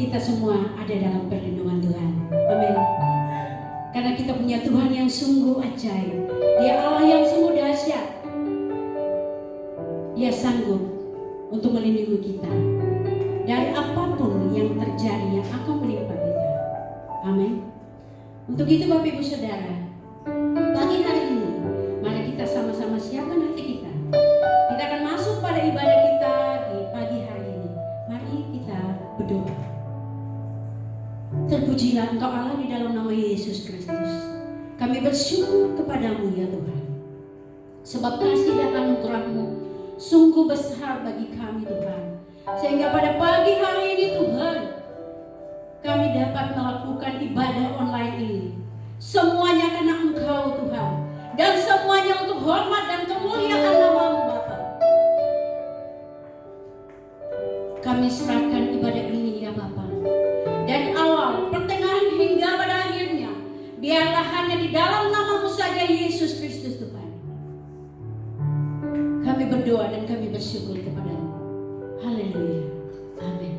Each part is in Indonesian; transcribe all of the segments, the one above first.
kita semua ada dalam perlindungan Tuhan. Amin. Karena kita punya Tuhan yang sungguh ajaib. Dia Allah yang sungguh dahsyat. Dia sanggup untuk melindungi kita dari apapun yang terjadi yang akan menimpa kita. Amin. Untuk itu Bapak Ibu Saudara, pagi hari ini mari kita sama-sama siapkan hati kita. Kita akan masuk pada ibadah kita di pagi hari ini. Mari kita berdoa. Terpujilah Engkau Allah di dalam nama Yesus Kristus. Kami bersyukur kepadamu ya Tuhan. Sebab kasih dan anugerah-Mu sungguh besar bagi kami Tuhan. Sehingga pada pagi hari ini Tuhan, kami dapat melakukan ibadah online ini. Semuanya karena Engkau Tuhan. Dan semuanya untuk hormat dan kemuliaan nama-Mu Bapa. Kami serahkan ibadah ini ya Bapa. Dari awal, pertengahan hingga pada akhirnya, biarlah hanya di dalam nama-Mu saja Yesus Kristus Tuhan. Kami berdoa dan kami bersyukur kepada-Mu. Haleluya. Amin.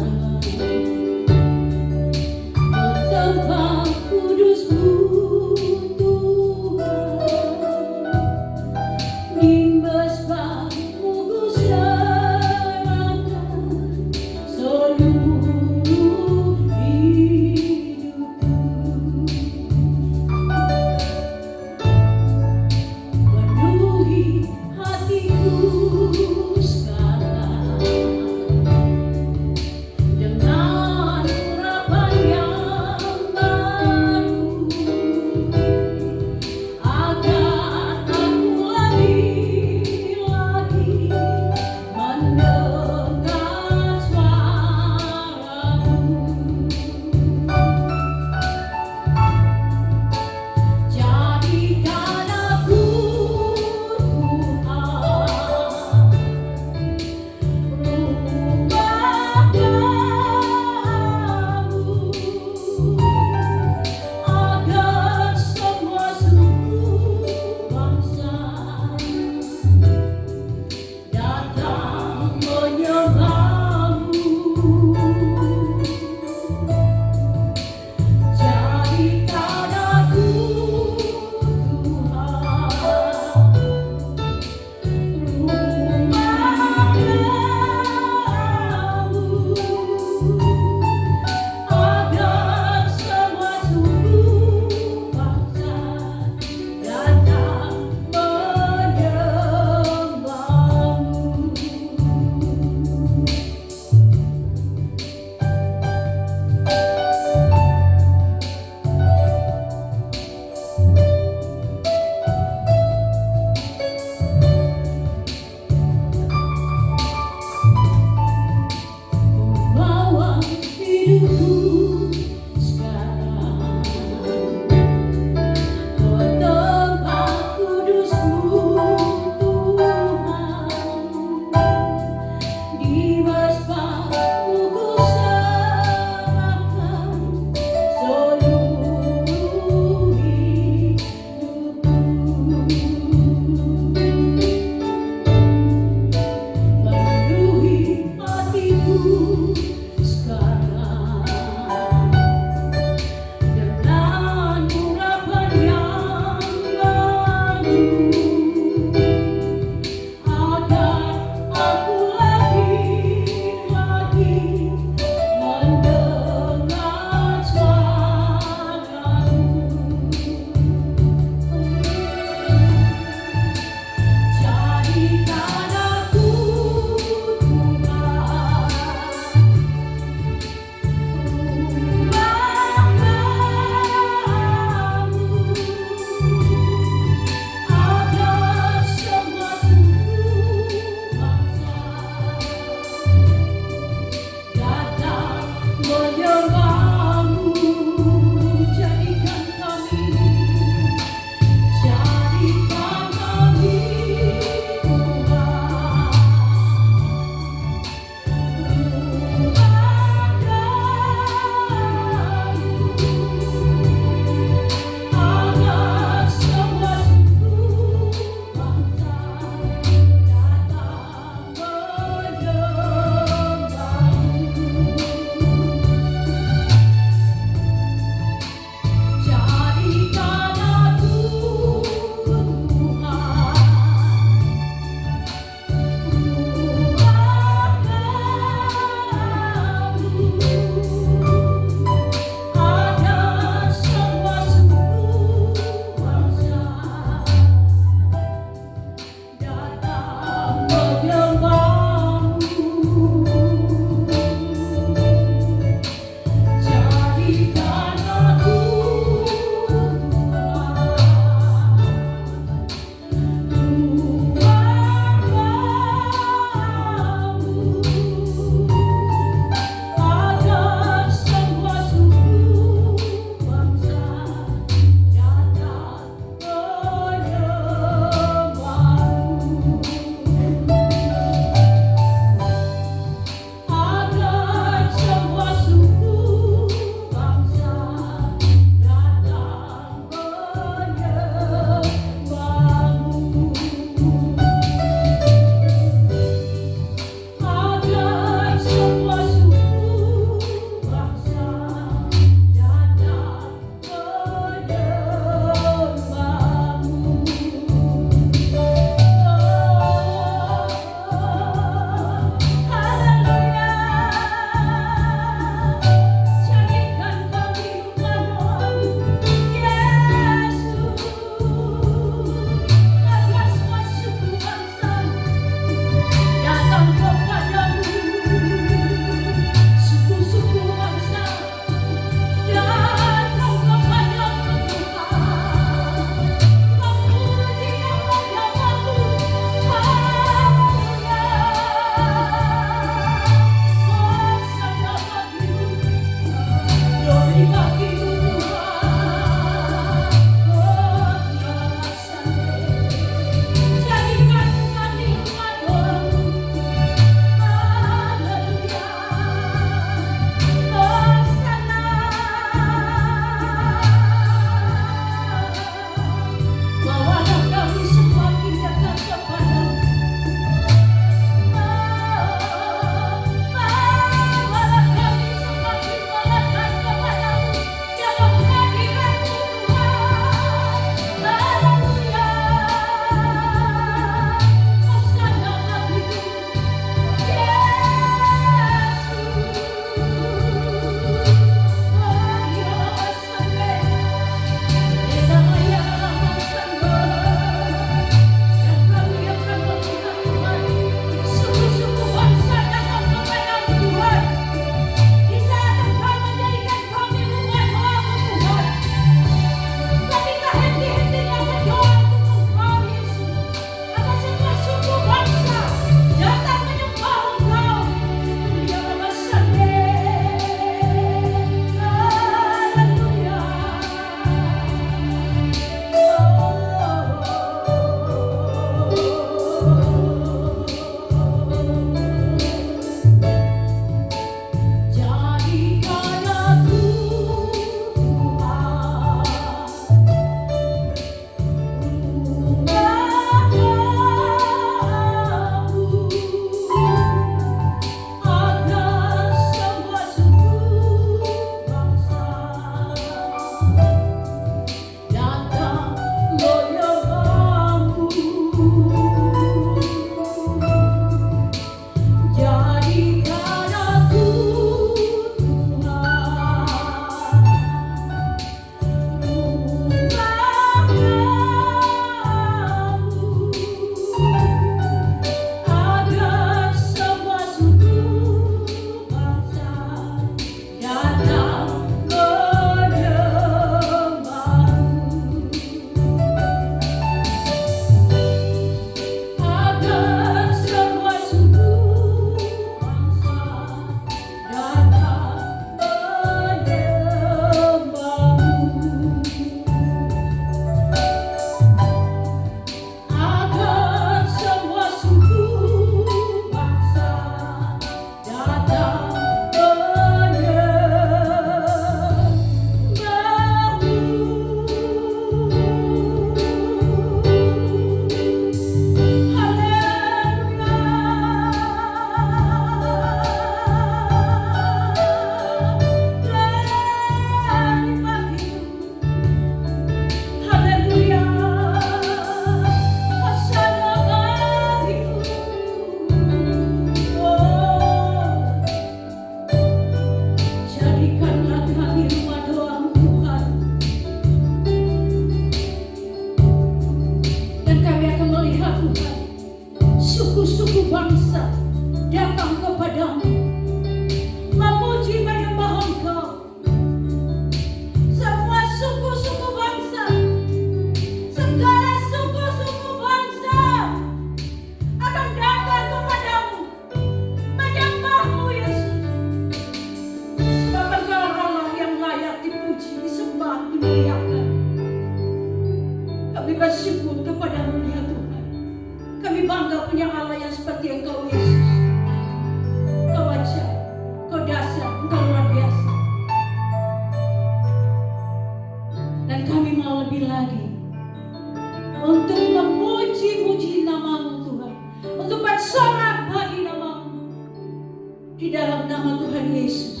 nama Tuhan Yesus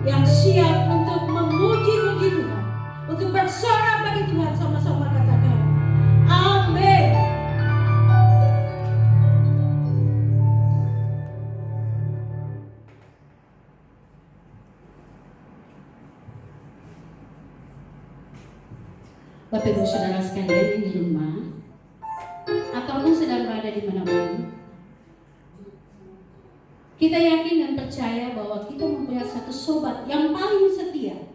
yang siap untuk memuji-muji Tuhan, untuk bersorak bagi Tuhan. Sama-sama katakan amin. Bapak Ibu Saudara sekalian yang di rumah ataupun sedang berada di mana-mana, kita yakin dan percaya bahwa kita mempunyai satu sobat yang paling setia.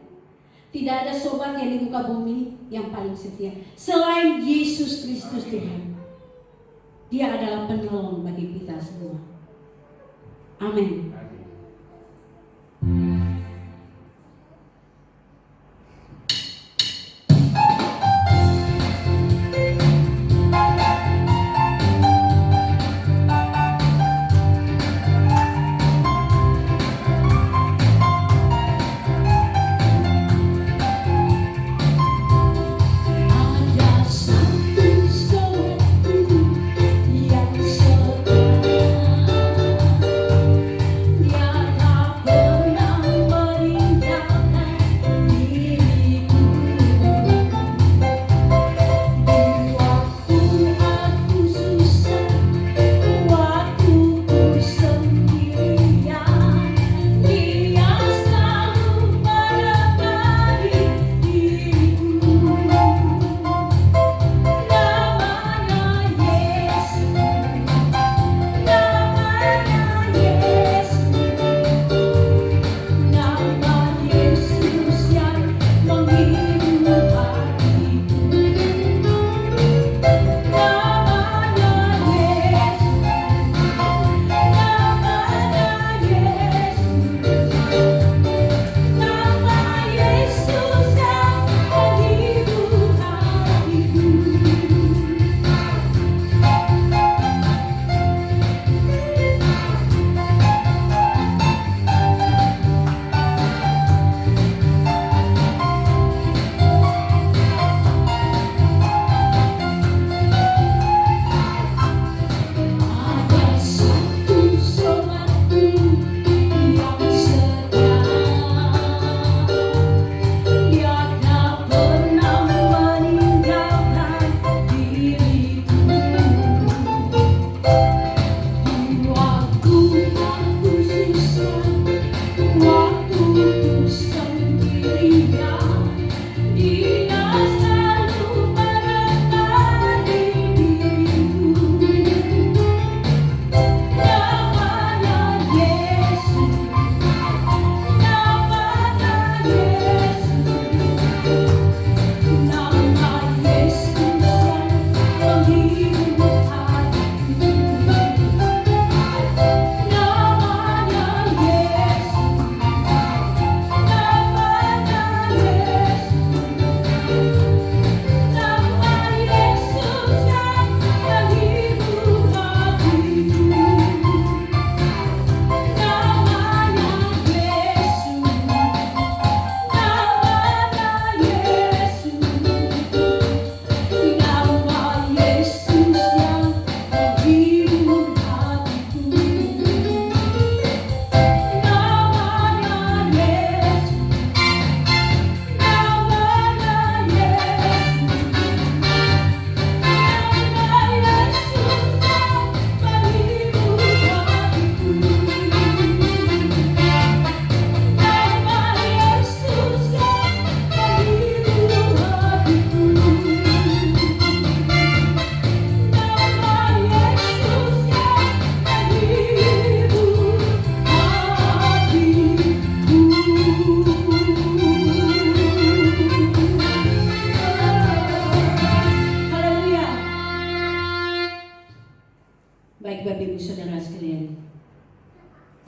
Tidak ada sobat yang di muka bumi yang paling setia selain Yesus Kristus Tuhan. Dia adalah penolong bagi kita semua. Amin.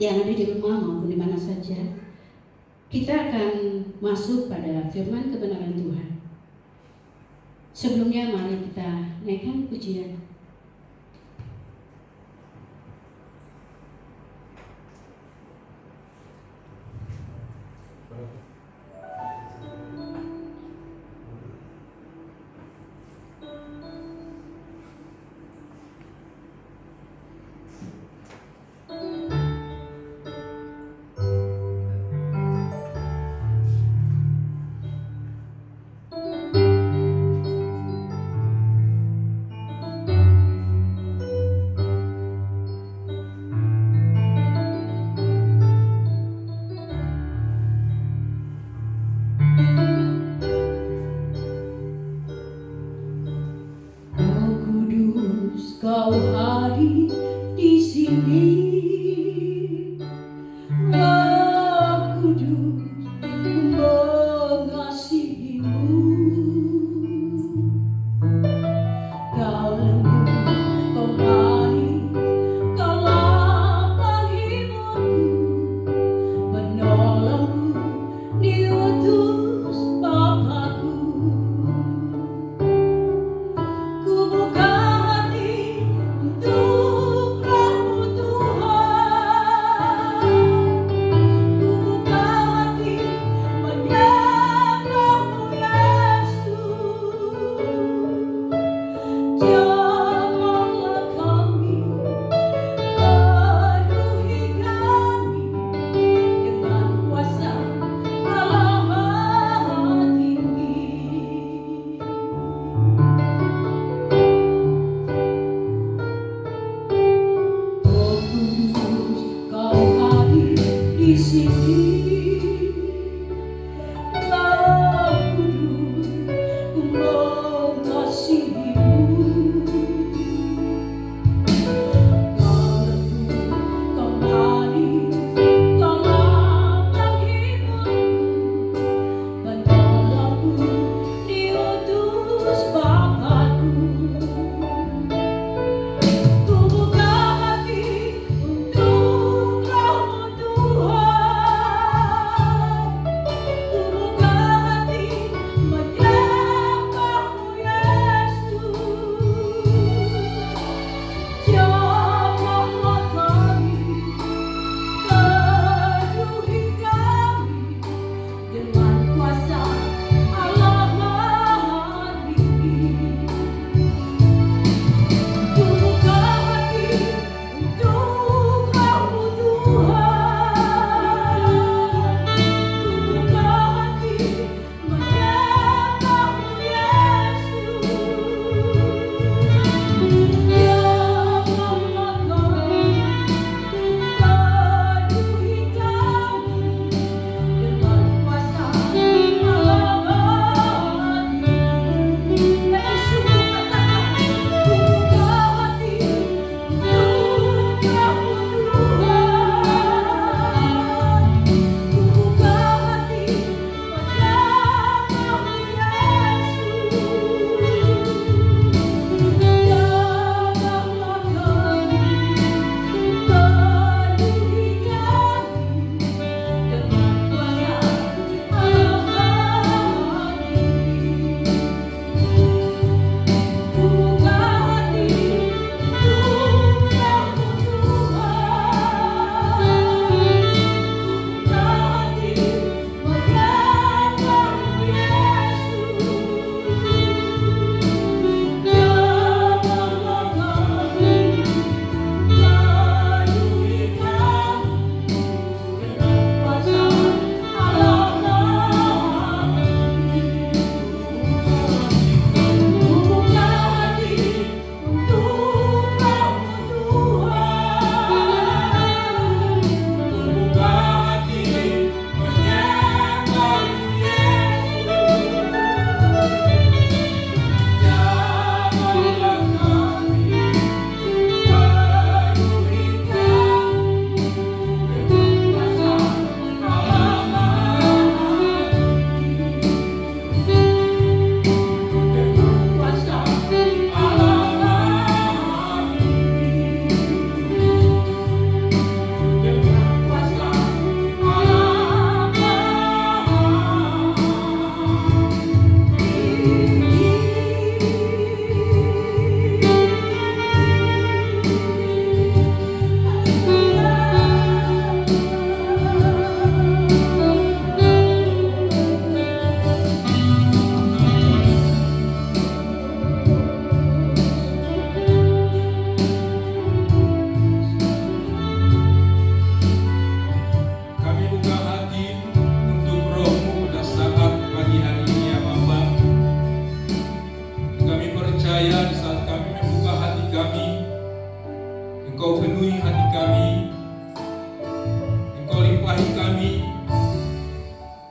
yang ada di rumah maupun di mana saja, kita akan masuk pada firman kebenaran Tuhan. Sebelumnya mari kita naikkan pujian.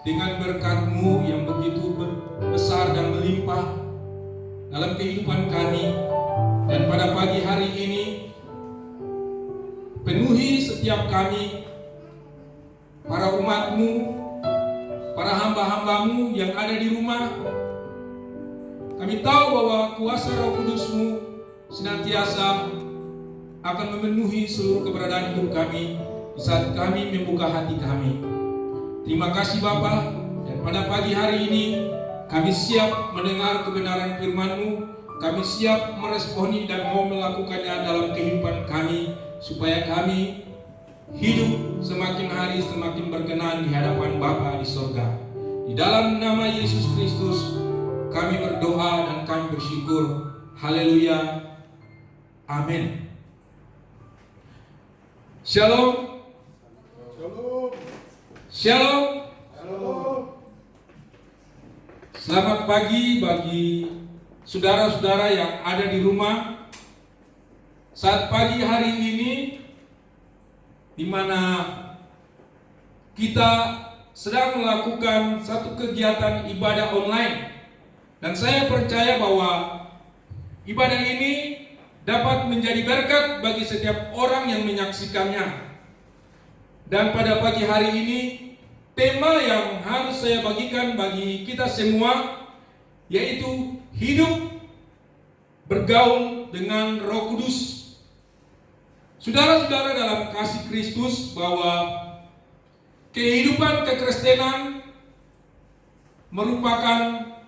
dengan berkat-Mu yang begitu besar dan melimpah dalam kehidupan kami. Dan pada pagi hari ini, penuhi setiap kami, para umat-Mu, para hamba-hamba-Mu yang ada di rumah. Kami tahu bahwa kuasa Roh Kudus-Mu senantiasa akan memenuhi seluruh keberadaan hidup kami di saat kami membuka hati kami. Terima kasih Bapa, dan pada pagi hari ini kami siap mendengar kebenaran firman-Mu. Kami siap meresponi dan mau melakukannya dalam kehidupan kami, supaya kami hidup semakin hari semakin berkenan di hadapan Bapa di surga. Di dalam nama Yesus Kristus kami berdoa dan kami bersyukur. Haleluya. Amin. Shalom. Shalom. Shalom. Shalom. Selamat pagi bagi saudara-saudara yang ada di rumah. Saat pagi hari ini, di mana kita sedang melakukan satu kegiatan ibadah online. Dan saya percaya bahwa ibadah ini dapat menjadi berkat bagi setiap orang yang menyaksikannya. Dan pada pagi hari ini, tema yang harus saya bagikan bagi kita semua yaitu hidup bergaul dengan Roh Kudus. Saudara-saudara dalam kasih Kristus, bahwa kehidupan kekristenan merupakan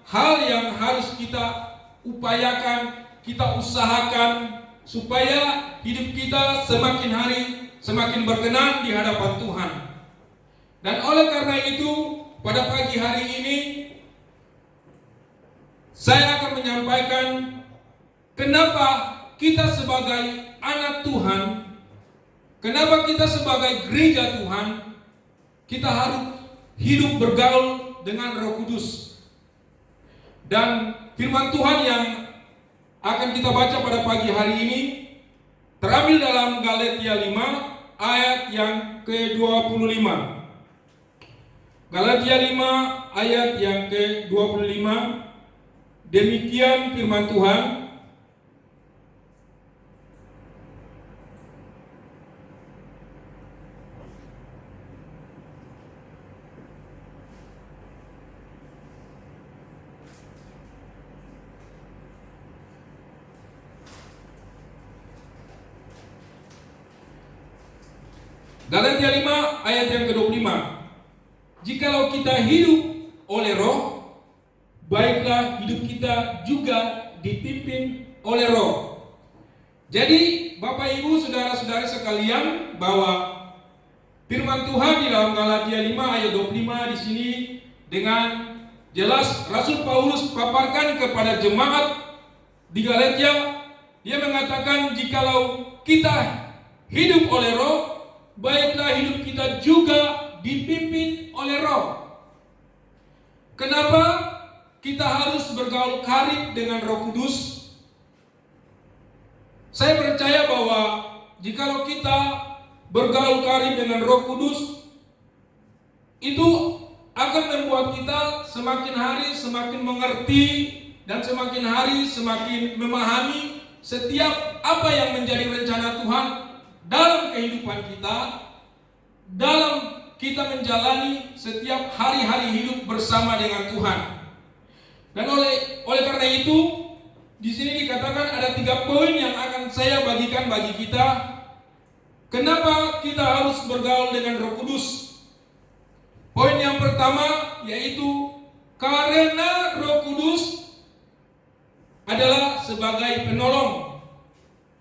hal yang harus kita upayakan, kita usahakan supaya hidup kita semakin hari semakin berkenan di hadapan Tuhan. Dan oleh karena itu, pada pagi hari ini saya akan menyampaikan kenapa kita sebagai anak Tuhan, kenapa kita sebagai gereja Tuhan, kita harus hidup bergaul dengan Roh Kudus. Dan firman Tuhan yang akan kita baca pada pagi hari ini terambil dalam Galatia 5 ayat yang ke-25. Galatia 5 ayat yang ke-25. Demikian firman Tuhan. Galatia 5 ayat yang ke-25. Jikalau kita hidup oleh Roh, baiklah hidup kita juga dipimpin oleh Roh. Jadi Bapak Ibu saudara-saudara sekalian, bahwa firman Tuhan di dalam Galatia 5 ayat 25 di sini dengan jelas Rasul Paulus paparkan kepada jemaat di Galatia. Dia mengatakan jikalau kita hidup oleh Roh, baiklah hidup kita juga dipimpin oleh Roh. Kenapa kita harus bergaul karib dengan Roh Kudus? Saya percaya bahwa jikalau kita bergaul karib dengan Roh Kudus, itu akan membuat kita semakin hari semakin mengerti dan semakin hari semakin memahami setiap apa yang menjadi rencana Tuhan dalam kehidupan kita, dalam kita menjalani setiap hari-hari hidup bersama dengan Tuhan. Dan oleh karena itu, di sini dikatakan ada 3 poin yang akan saya bagikan bagi kita. Kenapa kita harus bergaul dengan Roh Kudus? Poin yang pertama yaitu karena Roh Kudus adalah sebagai penolong.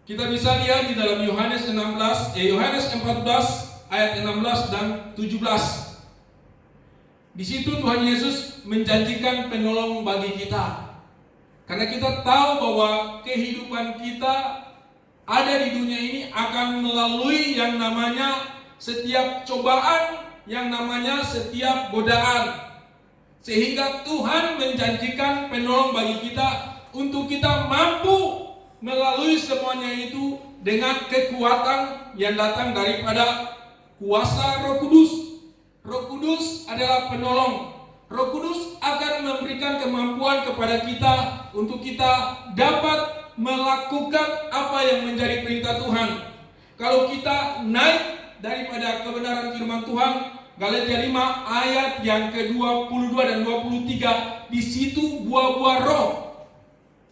Kita bisa lihat di dalam Yohanes 14 ayat 16 dan 17. Di situ Tuhan Yesus menjanjikan penolong bagi kita. Karena kita tahu bahwa kehidupan kita ada di dunia ini akan melalui yang namanya setiap cobaan, yang namanya setiap godaan. Sehingga Tuhan menjanjikan penolong bagi kita untuk kita mampu melalui semuanya itu dengan kekuatan yang datang daripada kuasa Roh Kudus. Roh Kudus adalah penolong. Roh Kudus akan memberikan kemampuan kepada kita untuk kita dapat melakukan apa yang menjadi perintah Tuhan. Kalau kita naik daripada kebenaran firman Tuhan, Galatia 5 ayat yang ke-22 dan 23, di situ buah-buah roh.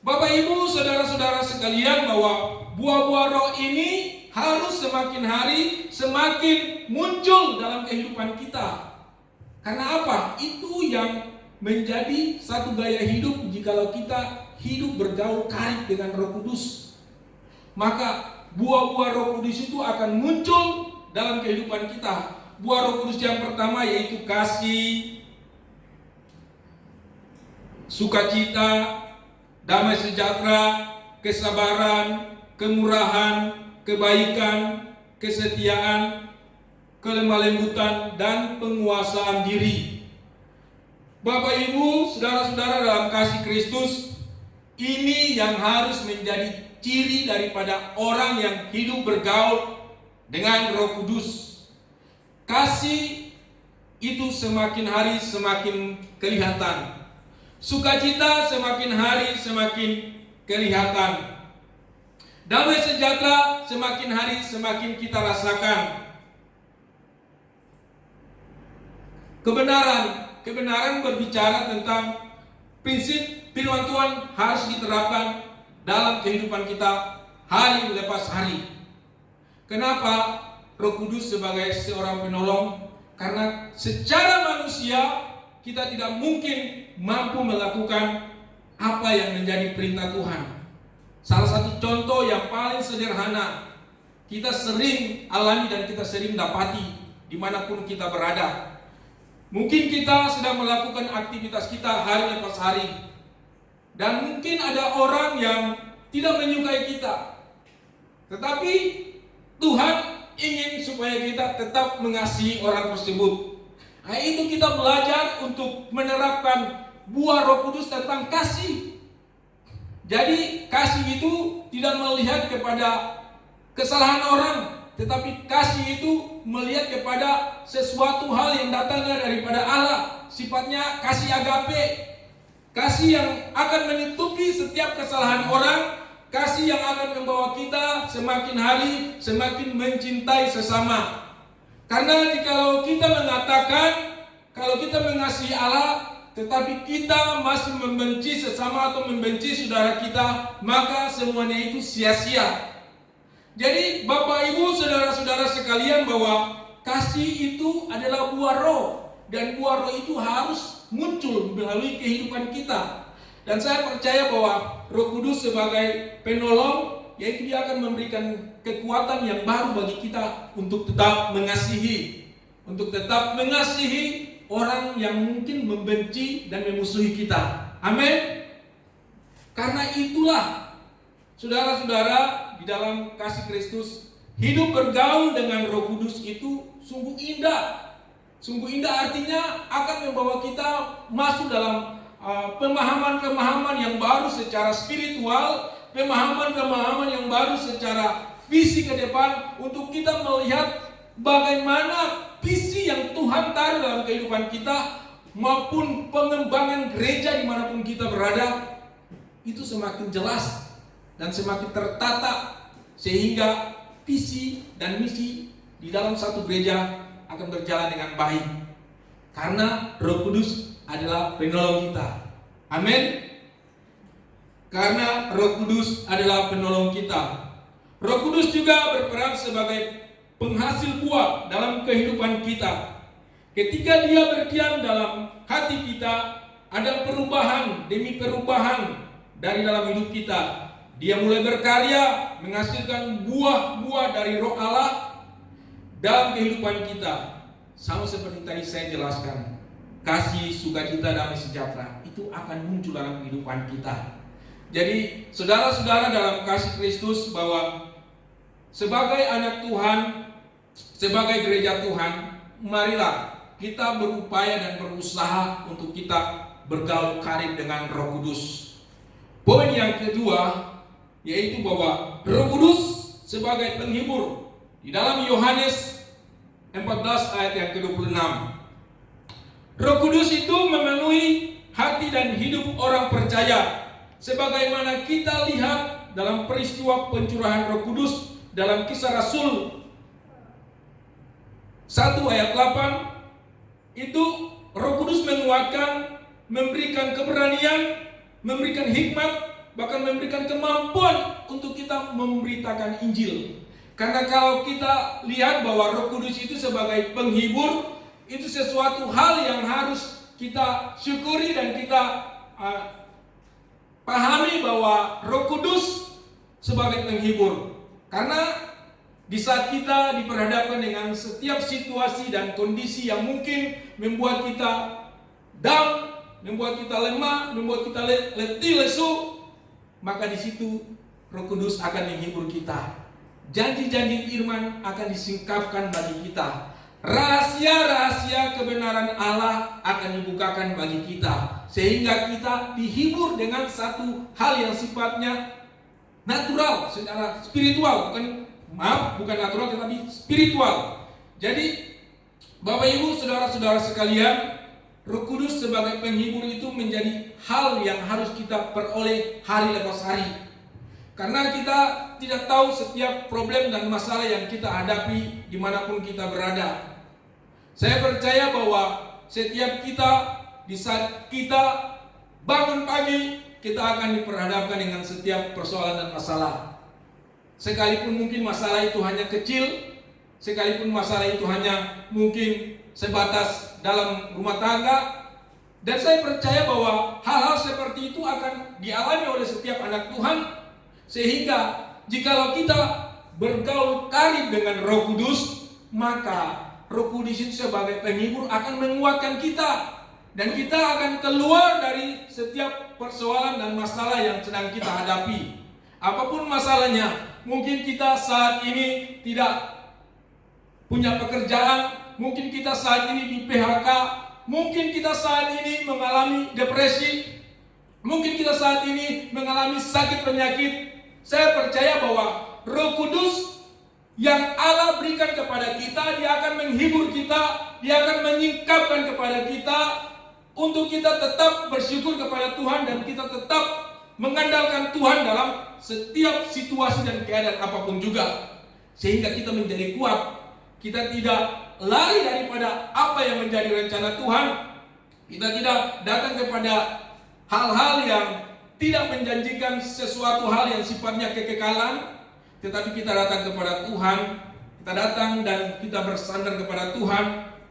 Bapak Ibu saudara-saudara sekalian, bahwa buah-buah roh ini harus semakin hari semakin muncul dalam kehidupan kita. Karena apa? Itu yang menjadi satu gaya hidup jikalau kita hidup bergaul karib dengan Roh Kudus. Maka buah-buah Roh Kudus itu akan muncul dalam kehidupan kita. Buah Roh Kudus yang pertama yaitu kasih, sukacita, damai sejahtera, kesabaran, kemurahan, kebaikan, kesetiaan, kelemah lembutan, dan penguasaan diri. Bapak Ibu, saudara-saudara dalam kasih Kristus, ini yang harus menjadi ciri daripada orang yang hidup bergaul dengan Roh Kudus. Kasih, itu semakin hari semakin kelihatan. Sukacita semakin hari semakin kelihatan. Damai sejahtera semakin hari semakin kita rasakan. Kebenaran berbicara tentang prinsip firman Tuhan harus diterapkan dalam kehidupan kita hari lepas hari. Kenapa Roh Kudus sebagai seorang penolong? Karena secara manusia kita tidak mungkin mampu melakukan apa yang menjadi perintah Tuhan. Salah satu contoh yang paling sederhana, kita sering alami dan kita sering dapati dimanapun kita berada. Mungkin kita sedang melakukan aktivitas kita hari lepas hari, dan mungkin ada orang yang tidak menyukai kita, tetapi Tuhan ingin supaya kita tetap mengasihi orang tersebut. Nah, itu kita belajar untuk menerapkan buah Roh Kudus tentang kasih. Jadi kasih itu tidak melihat kepada kesalahan orang, tetapi kasih itu melihat kepada sesuatu hal yang datangnya daripada Allah. Sifatnya kasih agape, kasih yang akan menutupi setiap kesalahan orang, kasih yang akan membawa kita semakin hari semakin mencintai sesama. Karena jikalau kita mengatakan kalau kita mengasihi Allah tetapi kita masih membenci sesama atau membenci saudara kita, maka semuanya itu sia-sia. Jadi Bapak Ibu saudara-saudara sekalian, bahwa kasih itu adalah buah roh, dan buah roh itu harus muncul melalui kehidupan kita. Dan saya percaya bahwa Roh Kudus sebagai penolong, yaitu dia akan memberikan kekuatan yang baru bagi kita untuk tetap mengasihi, orang yang mungkin membenci dan memusuhi kita. Amin. Karena itulah saudara-saudara, di dalam kasih Kristus, hidup bergaul dengan Roh Kudus itu sungguh indah. Sungguh indah artinya akan membawa kita masuk dalam pemahaman-pemahaman yang baru secara spiritual, pemahaman-pemahaman yang baru secara visi ke depan, untuk kita melihat bagaimana visi yang Tuhan taruh dalam kehidupan kita, maupun pengembangan gereja dimanapun kita berada, itu semakin jelas dan semakin tertata, sehingga visi dan misi di dalam satu gereja akan berjalan dengan baik. Karena Roh Kudus adalah penolong kita. Amin. Karena Roh Kudus adalah penolong kita. Roh Kudus juga berperan sebagai penghasil buah dalam kehidupan kita. Ketika dia berdiam dalam hati kita, ada perubahan demi perubahan dari dalam hidup kita. Dia mulai berkarya, menghasilkan buah-buah dari Roh Allah dalam kehidupan kita. Sama seperti tadi saya jelaskan, kasih, sukacita, damai sejahtera itu akan muncul dalam kehidupan kita. Jadi saudara-saudara dalam kasih Kristus, bahwa sebagai anak Tuhan, sebagai gereja Tuhan, marilah kita berupaya dan berusaha untuk kita bergaul karib dengan Roh Kudus. Poin yang kedua, yaitu bahwa Roh Kudus sebagai penghibur. Di dalam Yohanes 14 ayat yang ke-26, Roh Kudus itu memenuhi hati dan hidup orang percaya, sebagaimana kita lihat dalam peristiwa pencurahan Roh Kudus dalam Kisah Rasul 1 ayat 8. Itu Roh Kudus menguatkan, memberikan keberanian, memberikan hikmat, bahkan memberikan kemampuan untuk kita memberitakan Injil. Karena kalau kita lihat bahwa Roh Kudus itu sebagai penghibur, itu sesuatu hal yang harus kita syukuri dan kita pahami, bahwa Roh Kudus sebagai penghibur. Karena di saat kita diperhadapkan dengan setiap situasi dan kondisi yang mungkin membuat kita down, membuat kita lemah, membuat kita letih, lesu, maka di situ Roh Kudus akan menghibur kita. Janji-janji firman akan disingkapkan bagi kita. Rahasia-rahasia kebenaran Allah akan dibukakan bagi kita, sehingga kita dihibur dengan satu hal yang sifatnya natural, secara spiritual, bukan natural tetapi spiritual. Jadi Bapak Ibu, saudara-saudara sekalian, Roh Kudus sebagai penghibur itu menjadi hal yang harus kita peroleh hari lepas hari. Karena kita tidak tahu setiap problem dan masalah yang kita hadapi dimanapun kita berada. Saya percaya bahwa setiap kita, di saat kita bangun pagi, kita akan diperhadapkan dengan setiap persoalan dan masalah. Sekalipun mungkin masalah itu hanya kecil, sekalipun masalah itu hanya mungkin sebatas dalam rumah tangga, dan saya percaya bahwa hal-hal seperti itu akan dialami oleh setiap anak Tuhan, sehingga jikalau kita bergaul karib dengan Roh Kudus, maka Roh Kudus itu sebagai penghibur akan menguatkan kita, dan kita akan keluar dari setiap persoalan dan masalah yang sedang kita hadapi. Apapun masalahnya, mungkin kita saat ini tidak punya pekerjaan, mungkin kita saat ini di PHK, mungkin kita saat ini mengalami depresi, mungkin kita saat ini mengalami sakit penyakit. Saya percaya bahwa Roh Kudus yang Allah berikan kepada kita, Dia akan menghibur kita, Dia akan menyingkapkan kepada kita untuk kita tetap bersyukur kepada Tuhan, dan kita tetap mengandalkan Tuhan dalam setiap situasi dan keadaan apapun juga, sehingga kita menjadi kuat. Kita tidak lari daripada apa yang menjadi rencana Tuhan. Kita tidak datang kepada hal-hal yang tidak menjanjikan sesuatu hal yang sifatnya kekekalan, tetapi kita datang kepada Tuhan. Kita datang dan kita bersandar kepada Tuhan.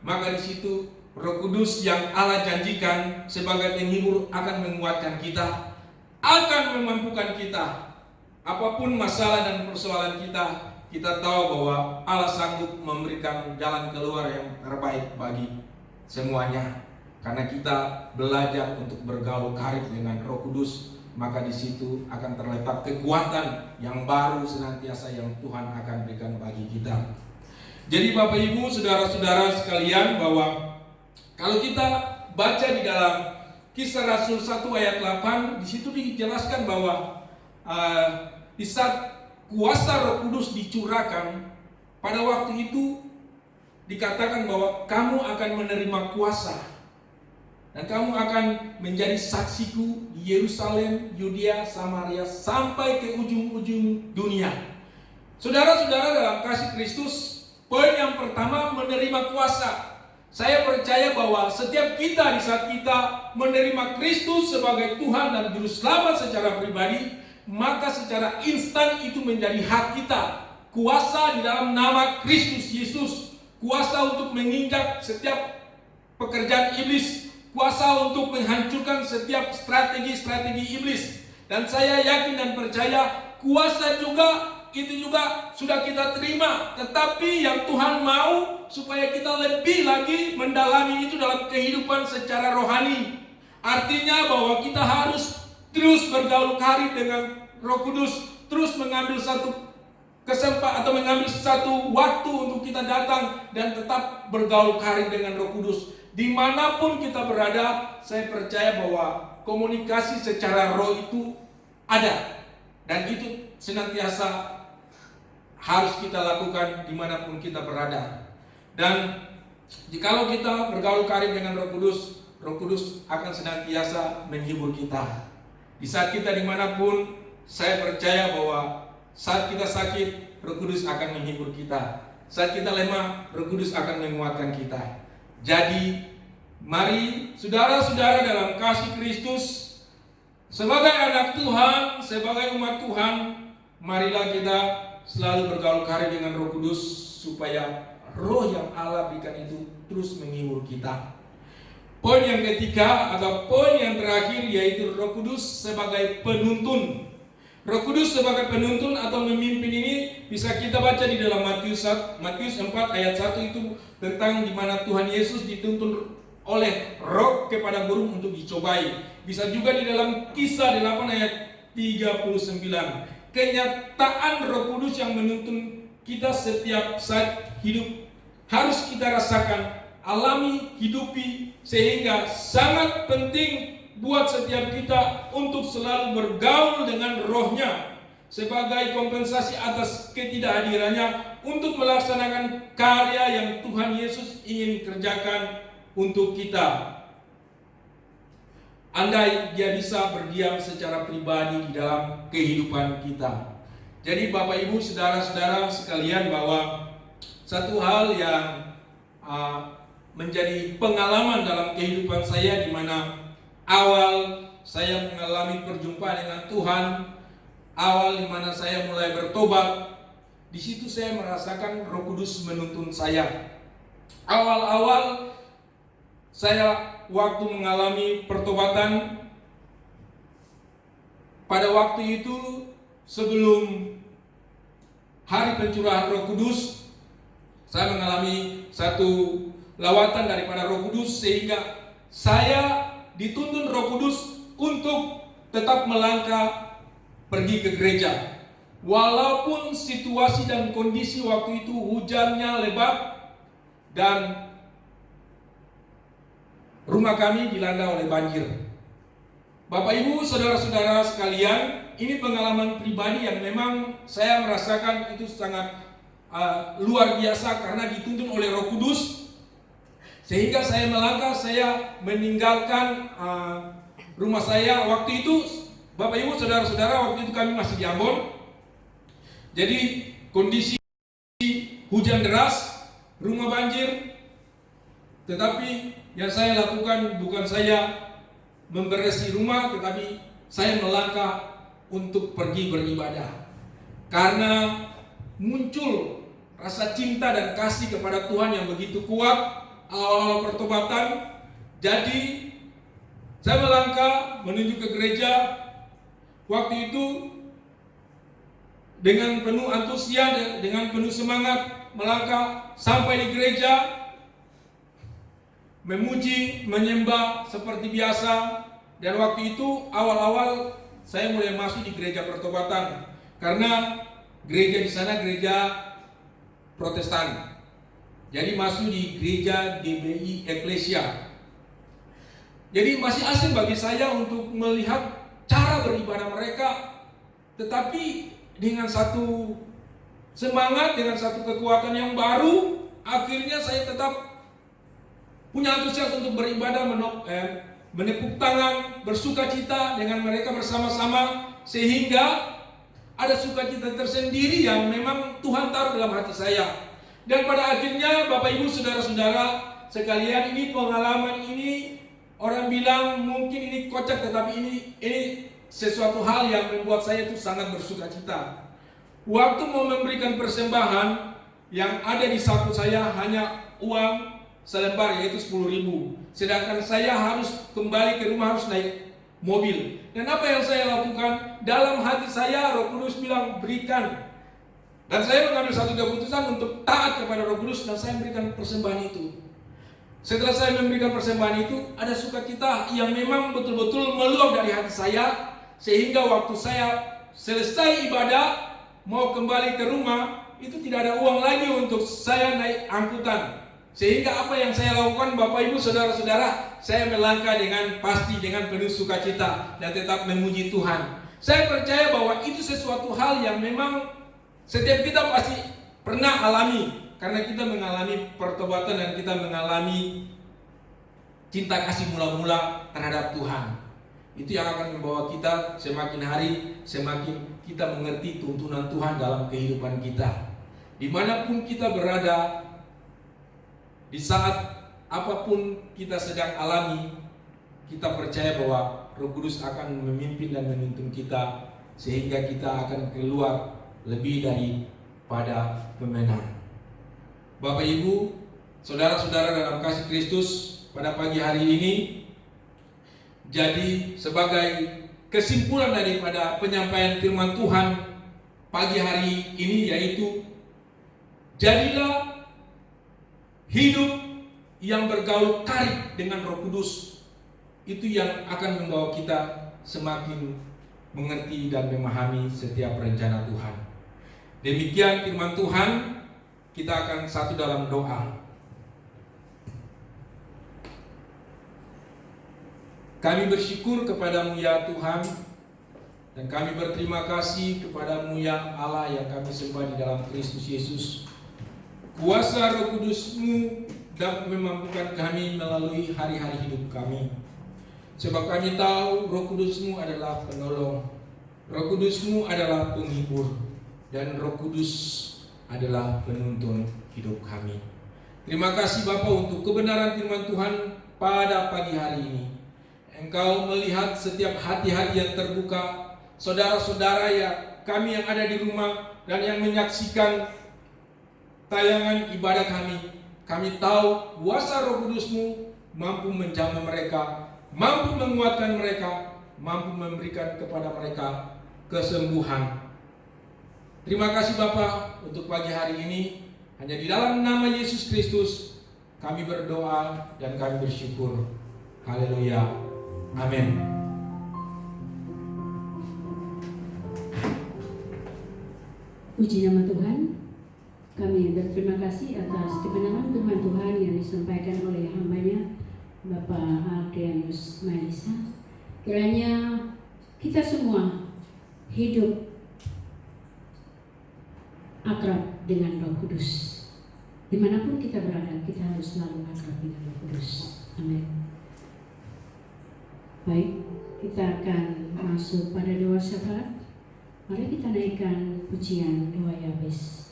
Maka di situ Roh Kudus yang Allah janjikan sebagai penghibur akan menguatkan kita, akan memampukan kita. Apapun masalah dan persoalan kita tahu bahwa Allah sanggup memberikan jalan keluar yang terbaik bagi semuanya. Karena kita belajar untuk bergaul karib dengan Roh Kudus, maka di situ akan terletak kekuatan yang baru senantiasa yang Tuhan akan berikan bagi kita. Jadi Bapak Ibu, saudara-saudara sekalian, bahwa kalau kita baca di dalam Kisah Rasul 1 ayat 8, di situ dijelaskan bahwa di saat kuasa Roh Kudus dicurahkan, pada waktu itu dikatakan bahwa kamu akan menerima kuasa dan kamu akan menjadi saksiku di Yerusalem, Yudea, Samaria, sampai ke ujung-ujung dunia. Saudara-saudara dalam kasih Kristus, poin yang pertama, menerima kuasa. Saya percaya bahwa setiap kita di saat kita menerima Kristus sebagai Tuhan dan Juru Selamat secara pribadi, maka secara instan itu menjadi hak kita. Kuasa di dalam nama Kristus Yesus, kuasa untuk menginjak setiap pekerjaan iblis, kuasa untuk menghancurkan setiap strategi-strategi iblis. Dan saya yakin dan percaya kuasa itu juga sudah kita terima. Tetapi yang Tuhan mau supaya kita lebih lagi mendalami itu dalam kehidupan secara rohani. Artinya bahwa kita harus terus bergaul karib dengan Roh Kudus, terus mengambil satu kesempatan atau mengambil satu waktu untuk kita datang dan tetap bergaul karib dengan Roh Kudus. Dimanapun kita berada, saya percaya bahwa komunikasi secara roh itu ada, dan itu senantiasa harus kita lakukan dimanapun kita berada. Dan jikalau kita bergaul karib dengan Roh Kudus akan senantiasa menghibur kita. Di saat kita dimanapun, saya percaya bahwa saat kita sakit, Roh Kudus akan menghibur kita. Saat kita lemah, Roh Kudus akan menguatkan kita. Jadi, mari saudara-saudara dalam kasih Kristus, sebagai anak Tuhan, sebagai umat Tuhan, marilah kita selalu bergaul karib dengan Roh Kudus, supaya roh yang Allah berikan itu terus menghibur kita. Poin yang ketiga atau poin yang terakhir, yaitu Roh Kudus sebagai penuntun. Roh Kudus sebagai penuntun atau memimpin ini bisa kita baca di dalam Matius 4 ayat 1, itu tentang di mana Tuhan Yesus dituntun oleh roh kepada burung untuk dicobai. Bisa juga di dalam Kisah 8 ayat 39. Kenyataan Roh Kudus yang menuntun kita setiap saat hidup harus kita rasakan, alami, hidupi, sehingga sangat penting buat setiap kita untuk selalu bergaul dengan rohnya. Sebagai kompensasi atas ketidakhadirannya, untuk melaksanakan karya yang Tuhan Yesus ingin kerjakan untuk kita. Andai dia bisa berdiam secara pribadi di dalam kehidupan kita. Jadi Bapak Ibu saudara-saudara sekalian, bahwa satu hal yang menjadi pengalaman dalam kehidupan saya, di mana awal saya mengalami perjumpaan dengan Tuhan, awal di mana saya mulai bertobat, di situ saya merasakan Roh Kudus menuntun saya. Awal-awal saya waktu mengalami pertobatan, pada waktu itu sebelum hari pencurahan Roh Kudus, saya mengalami satu lawatan daripada Roh Kudus, sehingga saya dituntun Roh Kudus untuk tetap melangkah pergi ke gereja. Walaupun situasi dan kondisi waktu itu hujannya lebat dan rumah kami dilanda oleh banjir. Bapak Ibu saudara-saudara sekalian, ini pengalaman pribadi yang memang saya merasakan itu sangat luar biasa karena dituntun oleh Roh Kudus, sehingga saya melangkah, saya meninggalkan rumah saya. Waktu itu Bapak Ibu saudara-saudara, waktu itu kami masih di Ambon. Jadi kondisi hujan deras, rumah banjir, tetapi yang saya lakukan bukan saya membersih rumah, tetapi saya melangkah untuk pergi beribadah. Karena muncul rasa cinta dan kasih kepada Tuhan yang begitu kuat awal pertobatan. Jadi saya melangkah menuju ke gereja. Waktu itu dengan penuh antusias, dengan penuh semangat melangkah sampai di gereja, memuji, menyembah seperti biasa. Dan waktu itu awal-awal saya mulai masuk di gereja pertobatan, karena gereja di sana gereja Protestan. Jadi masuk di gereja GBI Eklesia. Jadi masih asing bagi saya untuk melihat cara beribadah mereka, tetapi dengan satu semangat, dengan satu kekuatan yang baru, akhirnya saya tetap punya antusias untuk beribadah, menepuk tangan, bersuka cita dengan mereka bersama-sama, sehingga ada sukacita tersendiri yang memang Tuhan taruh dalam hati saya. Dan pada akhirnya Bapak Ibu saudara-saudara sekalian, ini pengalaman ini orang bilang mungkin ini kocak, tetapi ini sesuatu hal yang membuat saya itu sangat bersuka cita. Waktu mau memberikan persembahan, yang ada di saku saya hanya uang selembar, yaitu 10.000. Sedangkan saya harus kembali ke rumah, harus naik mobil. Dan apa yang saya lakukan? Dalam hati saya Roh Kudus bilang berikan. Dan saya mengambil satu keputusan untuk taat kepada Roh Kudus, dan saya memberikan persembahan itu. Setelah saya memberikan persembahan itu, ada sukacita yang memang betul-betul meluap dari hati saya, sehingga waktu saya selesai ibadah mau kembali ke rumah, itu tidak ada uang lagi untuk saya naik angkutan. Sehingga apa yang saya lakukan Bapak Ibu saudara-saudara, saya melangkah dengan pasti, dengan penuh sukacita, dan tetap memuji Tuhan. Saya percaya bahwa itu sesuatu hal yang memang setiap kita pasti pernah alami, karena kita mengalami pertobatan dan kita mengalami cinta kasih mula-mula terhadap Tuhan. Itu yang akan membawa kita semakin hari semakin kita mengerti tuntunan Tuhan dalam kehidupan kita. Dimanapun kita berada, di saat apapun kita sedang alami, kita percaya bahwa Roh Kudus akan memimpin dan menuntun kita, sehingga kita akan keluar lebih daripada pemenang. Bapak Ibu, saudara-saudara dalam kasih Kristus, pada pagi hari ini, jadi sebagai kesimpulan daripada penyampaian firman Tuhan pagi hari ini, yaitu jadilah hidup yang bergaul karib dengan Roh Kudus. Itu yang akan membawa kita semakin mengerti dan memahami setiap rencana Tuhan. Demikian firman Tuhan. Kita akan satu dalam doa. Kami bersyukur kepadamu ya Tuhan, dan kami berterima kasih kepadamu ya Allah yang kami sembah di dalam Kristus Yesus. kuasa Roh Kudus-Mu dapat memampukan kami melalui hari-hari hidup kami. Sebab kami tahu Roh Kudus-Mu adalah penolong, Roh Kudus-Mu adalah penghibur, dan Roh Kudus adalah penuntun hidup kami. Terima kasih Bapa untuk kebenaran firman Tuhan pada pagi hari ini. Engkau melihat setiap hati-hati yang terbuka, saudara-saudara ya kami yang ada di rumah dan yang menyaksikan tayangan ibadah kami. Kami tahu kuasa Roh Kudus-Mu mampu menjamah mereka, mampu menguatkan mereka, mampu memberikan kepada mereka kesembuhan. Terima kasih Bapa untuk pagi hari ini. Hanya di dalam nama Yesus Kristus kami berdoa dan kami bersyukur. Haleluya. Amin. Puji nama Tuhan. Kami berterima kasih atas kebenaran firman Tuhan yang disampaikan oleh hamba-Nya Bapak Adrianus Maisa. Kiranya kita semua hidup akrab dengan Roh Kudus. Dimanapun kita berada, kita harus selalu akrab dengan Roh Kudus. Amin. Baik, kita akan masuk pada doa syafaat. Mari kita naikkan pujian doa Yabes.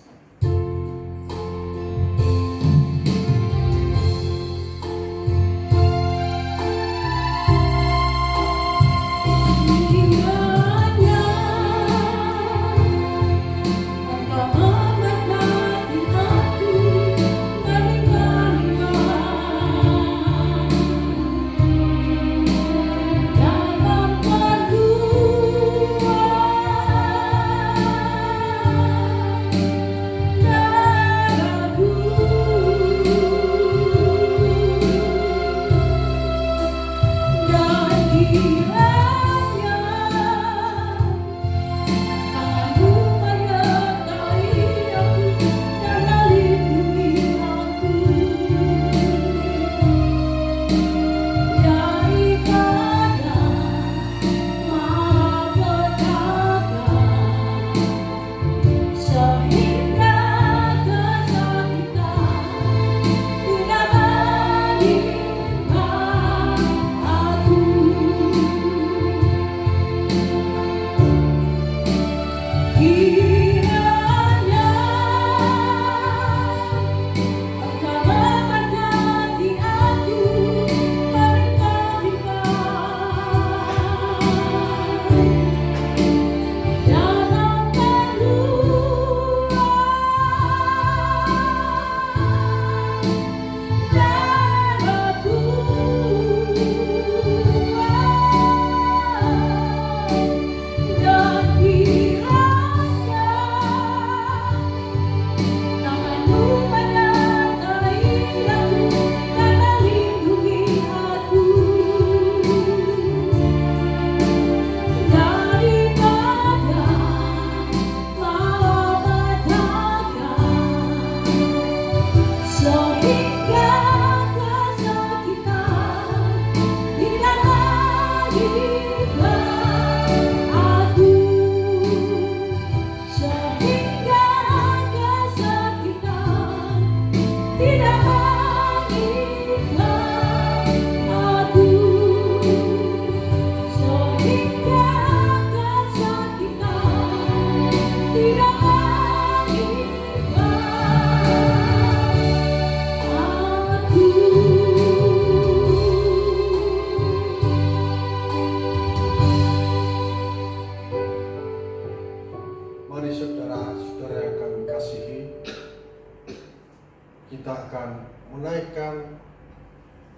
kita akan menaikkan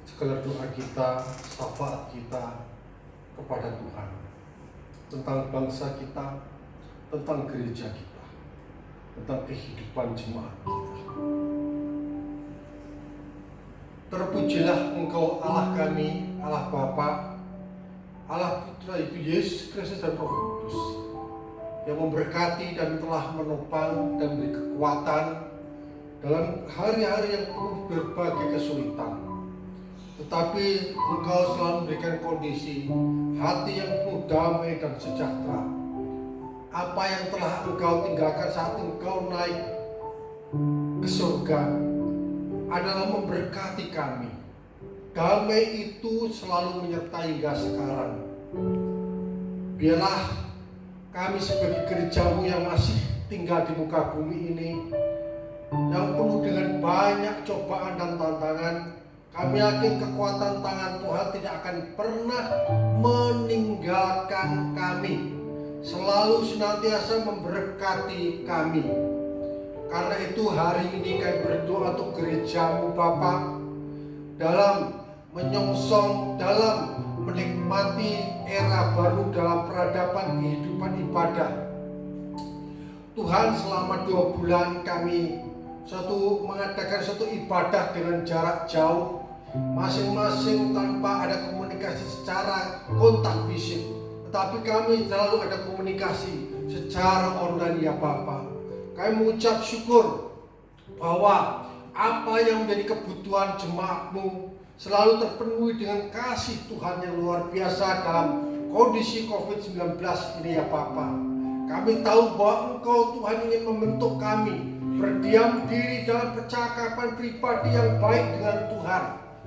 segala doa kita, syafaat kita kepada Tuhan tentang bangsa kita, tentang gereja kita, tentang kehidupan jemaat kita. Terpujilah Engkau Allah kami, Allah Bapa, Allah Putra Ibu Yesus Kristus dan Roh Kudus, yang memberkati dan telah menopang dan beri kekuatan dalam hari-hari yang penuh berbagai kesulitan. Tetapi Engkau selalu memberikan kondisi hati yang penuh damai dan sejahtera. Apa yang telah Engkau tinggalkan saat Engkau naik ke surga adalah memberkati kami. Damai itu selalu menyertai hingga sekarang. Biarlah kami sebagai gerejamu yang masih tinggal di muka bumi ini, yang penuh dengan banyak cobaan dan tantangan, kami yakin kekuatan tangan Tuhan tidak akan pernah meninggalkan kami, selalu senantiasa memberkati kami. Karena itu hari ini kami berdoa untuk gerejamu Bapa, dalam menyongsong, dalam menikmati era baru dalam peradaban kehidupan ibadah. Tuhan, selama 2 bulan kami mengadakan satu ibadah dengan jarak jauh, masing-masing tanpa ada komunikasi secara kontak fisik, tetapi kami selalu ada komunikasi secara online ya Bapa. Kami mengucap syukur bahwa apa yang menjadi kebutuhan jemaatmu selalu terpenuhi dengan kasih Tuhan yang luar biasa dalam kondisi COVID-19 ini ya Bapa. Kami tahu bahwa Engkau Tuhan ingin membentuk kami berdiam diri dalam percakapan pribadi yang baik dengan Tuhan.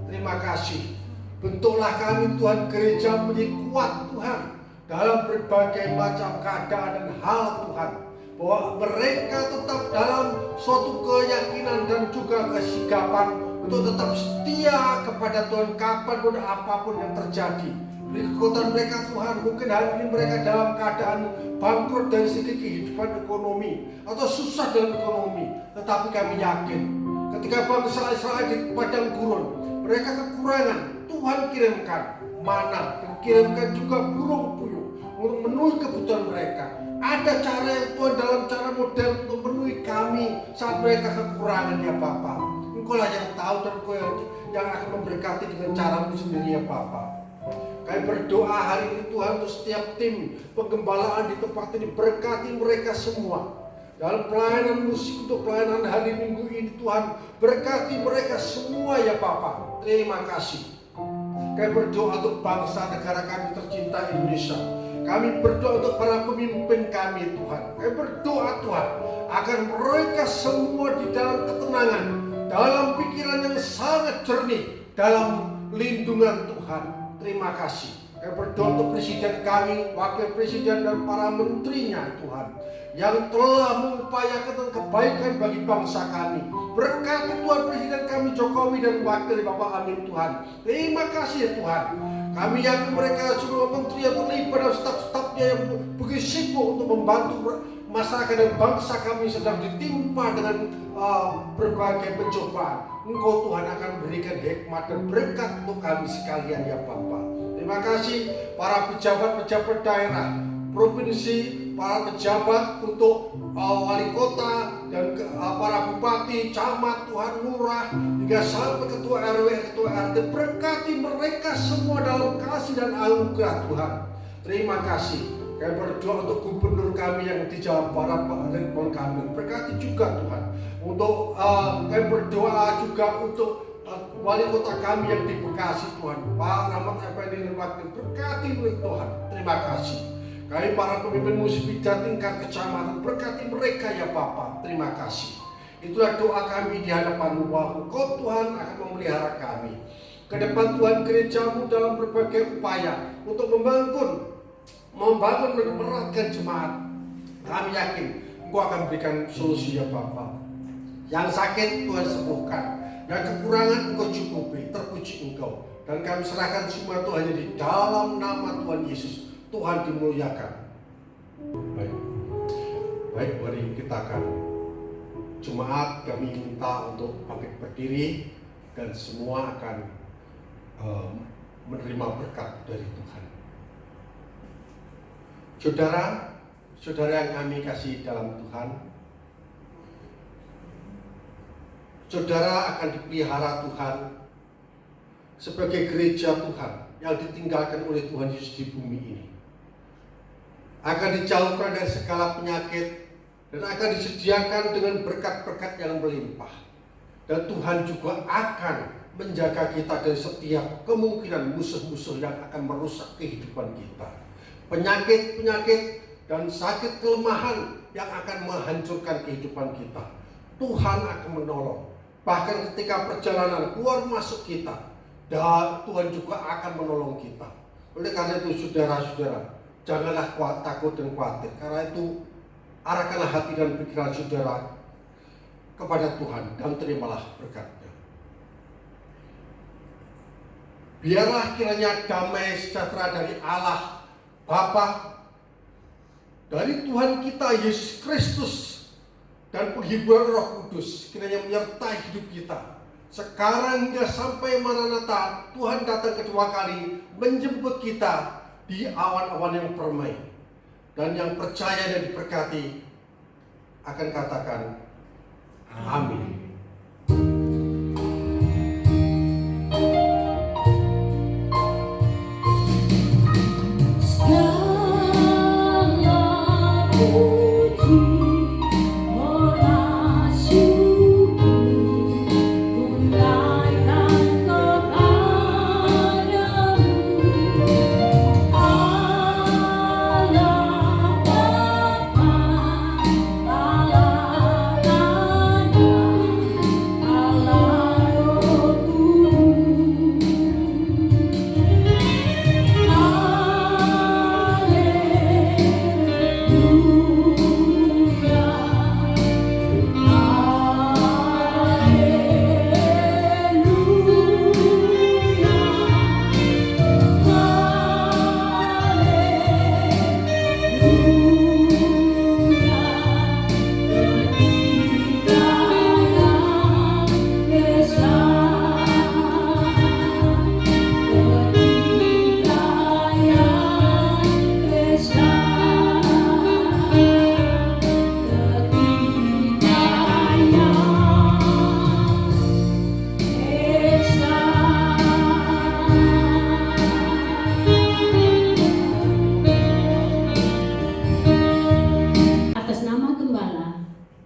Terima kasih. Bentuklah kami Tuhan, gereja menjadi kuat Tuhan dalam berbagai macam keadaan dan hal Tuhan. Bahwa mereka tetap dalam suatu keyakinan dan juga kesigapan untuk tetap setia kepada Tuhan kapanpun apapun yang terjadi. Beri kekuatan mereka Tuhan. Mungkin hari ini mereka dalam keadaan bangkrut dari segi kehidupan ekonomi atau susah dalam ekonomi, tetapi kami yakin ketika bangsa Israel di padang gurun mereka kekurangan, Tuhan kirimkan mana dan kirimkan juga burung puyuh untuk memenuhi kebutuhan mereka. Ada cara yang Tuhan dalam cara model untuk memenuhi kami saat mereka kekurangan ya Bapa. Engkau lah yang tahu dan Engkau yang akan memberkati dengan caramu sendiri ya Bapa. Kami berdoa hari ini Tuhan untuk setiap tim penggembalaan di tempat ini, berkati mereka semua. Dalam pelayanan musik untuk pelayanan hari Minggu ini Tuhan, berkati mereka semua ya Bapa. Terima kasih. Kami berdoa untuk bangsa negara kami tercinta Indonesia. Kami berdoa untuk para pemimpin kami Tuhan. Kami berdoa Tuhan agar mereka semua di dalam ketenangan, dalam pikiran yang sangat jernih, dalam lindungan Tuhan. Terima kasih. Kami berdoa untuk presiden kami, wakil presiden dan para menterinya Tuhan, yang telah mengupayakan kebaikan bagi bangsa kami. Berkati Tuhan presiden kami Jokowi dan wakil Bapak Amin Tuhan. Terima kasih ya Tuhan. Kami yakin mereka semua menteri yang terlibat dan staf-stafnya yang begitu sibuk untuk membantu masyarakat dan bangsa kami sedang ditimpa dengan berbagai pencobaan. Engkau Tuhan akan berikan hikmat dan berkat untuk kami sekalian ya Bapa. Terima kasih para pejabat-pejabat daerah, provinsi, para pejabat untuk wali kota dan para bupati, camat, Tuhan lurah, hingga sampai ketua RW, ketua RT. Berkati mereka semua dalam kasih dan anugerah Tuhan. Terima kasih. Kami berdoa untuk gubernur kami yang di Jawa Barat, Pak Ridwan Kamil. Berkati juga Tuhan. Untuk kami berdoa juga untuk wali kota kami yang di Bekasi Tuhan, Pak Rahmat Effendi Wakil. Berkati Tuhan. Terima kasih. Kami para pemimpin musbida tingkat kecamatan, berkati mereka ya Bapa. Terima kasih. Itulah doa kami di hadapan-Mu bahwa Engkau Tuhan akan memelihara kami. Ke depan Tuhan gerejamu dalam berbagai upaya untuk membangun dan memeratkan jemaat. Kami yakin Engkau akan berikan solusi ya Bapa. Yang sakit Tuhan sembuhkan, yang kekurangan Engkau cukupi, terpuji Engkau. Dan kami serahkan semua Tuhan di dalam nama Tuhan Yesus. Tuhan dimuliakan. Baik, mari kita akan jemaat kami minta untuk bangkit berdiri dan semua akan menerima berkat dari Tuhan. Saudara yang kami kasih dalam Tuhan, saudara akan dipelihara Tuhan sebagai gereja Tuhan yang ditinggalkan oleh Tuhan Yesus di bumi ini. Akan dijauhkan dari segala penyakit dan akan disediakan dengan berkat-berkat yang melimpah. Dan Tuhan juga akan menjaga kita dari setiap kemungkinan musuh-musuh yang akan merusak kehidupan kita. Penyakit-penyakit dan sakit kelemahan yang akan menghancurkan kehidupan kita. Tuhan akan menolong. Bahkan ketika perjalanan keluar masuk kita, dan Tuhan juga akan menolong kita. Oleh karena itu saudara-saudara, janganlah takut dan khawatir. Karena itu arahkanlah hati dan pikiran saudara kepada Tuhan dan terimalah berkat-Nya. Biarlah kiranya damai sejahtera dari Allah Bapa, dari Tuhan kita Yesus Kristus, dan penghiburan Roh Kudus kiranya menyertai hidup kita sekarang hingga sampai Maranatha Tuhan datang kedua kali menjemput kita di awan-awan yang permai. Dan yang percaya dan diberkati akan katakan amin.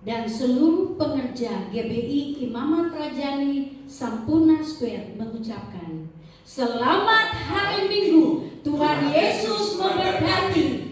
dan seluruh pengerja GBI Imamat Rajani Sampurna Square mengucapkan selamat hari Minggu. Tuhan Yesus memberkati.